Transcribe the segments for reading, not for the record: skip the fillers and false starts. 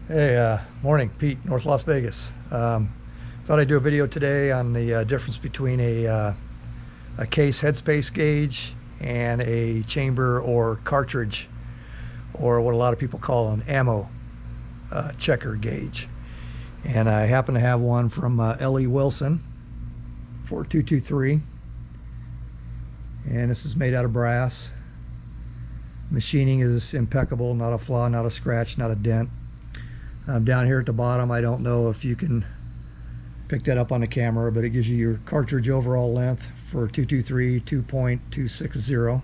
Hey, morning, Pete, North Las Vegas. Thought I'd do a video today on the difference between a case headspace gauge and a chamber or cartridge, or what a lot of people call an ammo checker gauge. And I happen to have one from L.E.Wilson 4223, and this is made out of brass. Machining is impeccable, not a flaw, not a scratch, not a dent. Down here at the bottom, I don't know if you can pick that up on the camera, but it gives you your cartridge overall length for 223 2.260,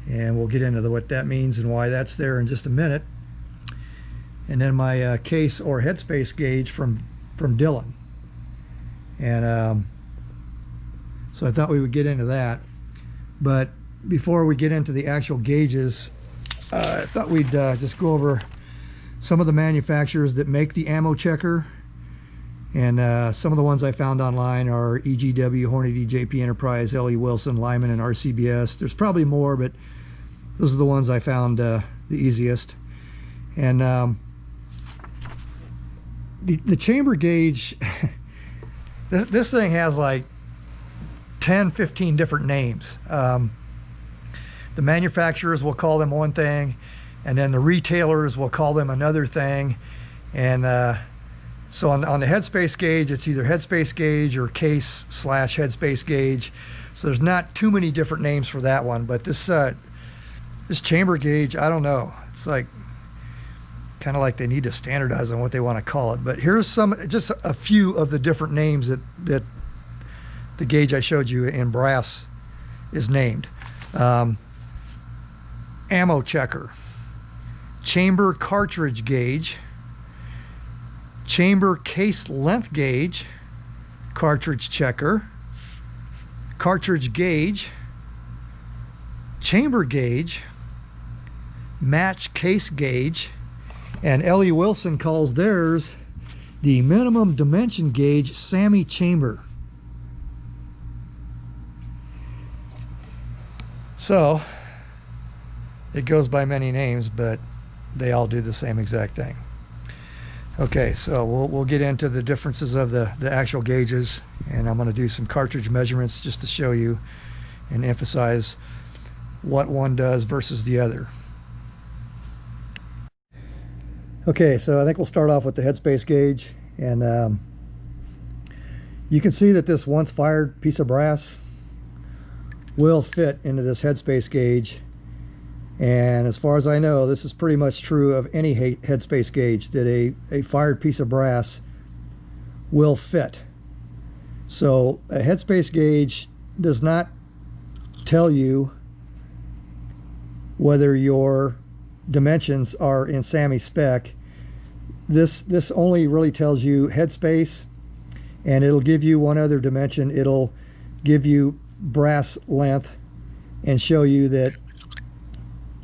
and we'll get into what that means and why that's there in just a minute. And then my case or headspace gauge from Dylan, and so I thought we would get into that. But before we get into the actual gauges, I thought we'd just go over some of the manufacturers that make the ammo checker. And some of the ones I found online are EGW, Hornady, JP Enterprise, L.E.Wilson, Lyman, and RCBS. There's probably more, but those are the ones I found the easiest. And the chamber gauge, this thing has like 10-15 different names. The manufacturers will call them one thing, and then the retailers will call them another thing. And so on the headspace gauge, it's either headspace gauge or case / headspace gauge. So there's not too many different names for that one. But this chamber gauge, I don't know. It's like kind of like they need to standardize on what they want to call it. But here's just a few of the different names that the gauge I showed you in brass is named. Ammo checker, chamber cartridge gauge, chamber case length gauge, cartridge checker, cartridge gauge, chamber gauge, match case gauge, and L.E.Wilson calls theirs the minimum dimension gauge SAAMI chamber. So it goes by many names, but they all do the same exact thing. Okay, so we'll get into the differences of the actual gauges, and I'm going to do some cartridge measurements just to show you and emphasize what one does versus the other. Okay, so I think we'll start off with the headspace gauge, and you can see that this once fired piece of brass will fit into this headspace gauge. And as far as I know, this is pretty much true of any headspace gauge, that a fired piece of brass will fit. So a headspace gauge does not tell you whether your dimensions are in SAAMI spec. This only really tells you headspace, and it'll give you one other dimension. It'll give you brass length and show you that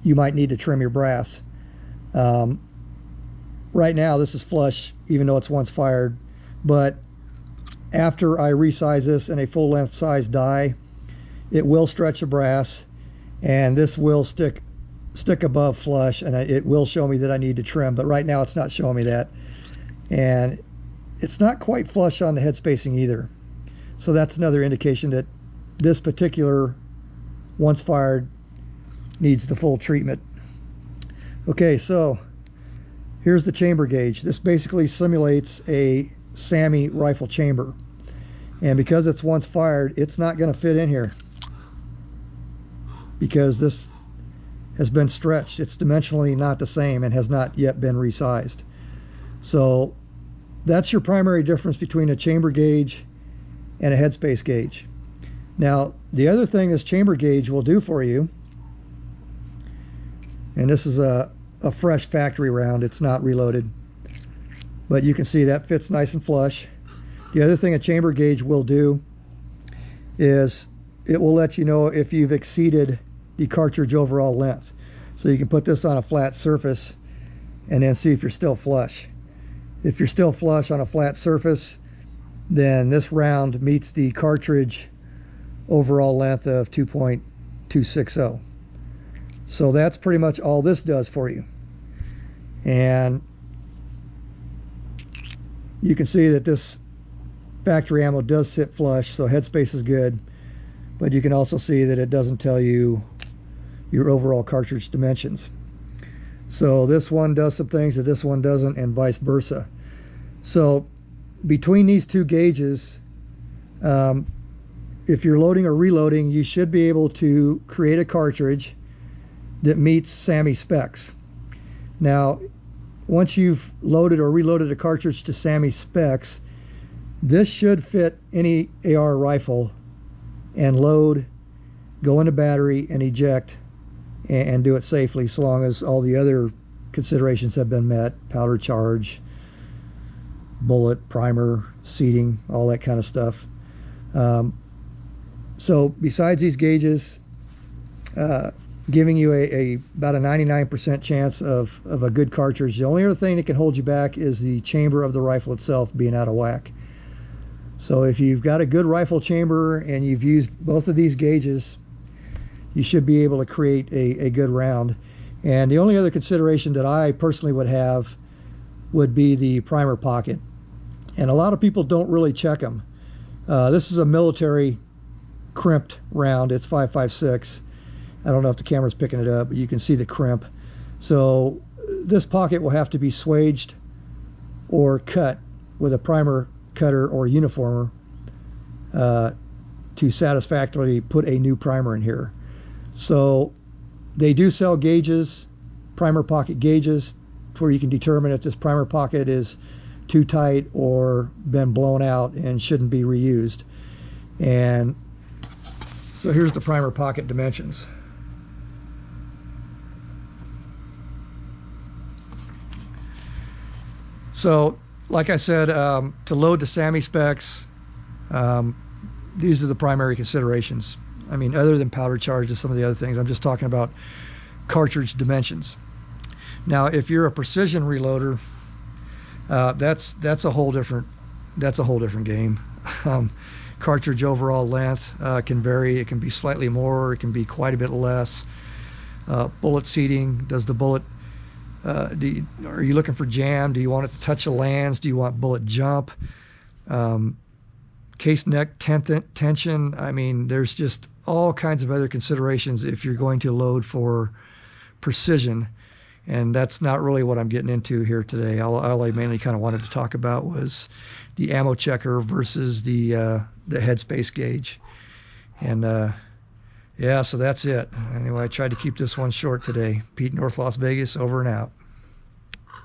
you might need to trim your brass. Right now this is flush, even though it's once fired, but after I resize this in a full length size die, it will stretch the brass, and this will stick above flush, and it will show me that I need to trim. But right now it's not showing me that, and it's not quite flush on the head spacing either. So that's another indication that this particular once fired needs the full treatment. Okay, so here's the chamber gauge. This basically simulates a SAAMI rifle chamber, and because it's once fired, it's not going to fit in here because this has been stretched. It's dimensionally not the same and has not yet been resized. So that's your primary difference between a chamber gauge and a headspace gauge. Now, the other thing this chamber gauge will do for you, and this is a fresh factory round, it's not reloaded, but you can see that fits nice and flush. The other thing a chamber gauge will do is it will let you know if you've exceeded the cartridge overall length. So you can put this on a flat surface and then see if you're still flush. If you're still flush on a flat surface, then this round meets the cartridge overall length of 2.260. So that's pretty much all this does for you. And You can see that this factory ammo does sit flush, so headspace is good, but you can also see that it doesn't tell you your overall cartridge dimensions. So this one does some things that this one doesn't, and vice versa. So between these two gauges, if you're loading or reloading, you should be able to create a cartridge that meets SAAMI specs. Now, once you've loaded or reloaded a cartridge to SAAMI specs, this should fit any AR rifle and load, go into battery, and eject, and do it safely, so long as all the other considerations have been met: powder charge, bullet, primer, seating, all that kind of stuff. So besides these gauges giving you about a 99% chance of a good cartridge, the only other thing that can hold you back is the chamber of the rifle itself being out of whack. So if you've got a good rifle chamber and you've used both of these gauges, you should be able to create a good round. And the only other consideration that I personally would have would be the primer pocket. And a lot of people don't really check them. This is a military crimped round. It's 5.56. I don't know if the camera's picking it up, but you can see the crimp. So this pocket will have to be swaged or cut with a primer cutter or uniformer to satisfactorily put a new primer in here. So they do sell gauges, primer pocket gauges, where you can determine if this primer pocket is too tight or been blown out and shouldn't be reused. And so here's the primer pocket dimensions. So like I said, to load the SAAMI specs, these are the primary considerations. I mean, other than powder charge and some of the other things, I'm just talking about cartridge dimensions. Now, if you're a precision reloader, that's a whole different game. Cartridge overall length can vary. It can be slightly more, it can be quite a bit less. Bullet seating, does the bullet are you looking for jam? Do you want it to touch the lands? Do you want bullet jump? Case neck tension. I mean, there's just all kinds of other considerations if you're going to load for precision, and that's not really what I'm getting into here today. All I mainly kind of wanted to talk about was the ammo checker versus the headspace gauge. And yeah, so that's it. Anyway, I tried to keep this one short today. Pete, North Las Vegas, over and out.